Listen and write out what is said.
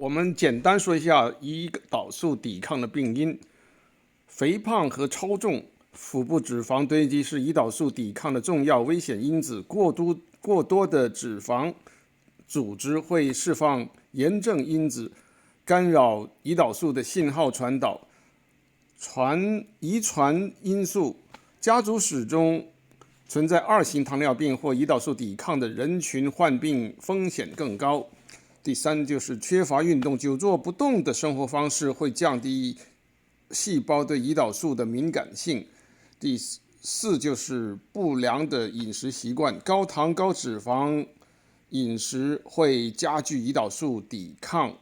我们简单说一下胰岛素抵抗的病因。肥胖和超重、腹部脂肪堆积是胰岛素抵抗的重要危险因子。过多的脂肪组织会释放炎症因子，干扰胰岛素的信号传导。遗传因素，家族史中存在2型糖尿病或胰岛素抵抗的人群患病风险更高。第3就是缺乏运动，久坐不动的生活方式会降低细胞对胰岛素的敏感性。第4就是不良的饮食习惯，高糖高脂肪饮食会加剧胰岛素抵抗。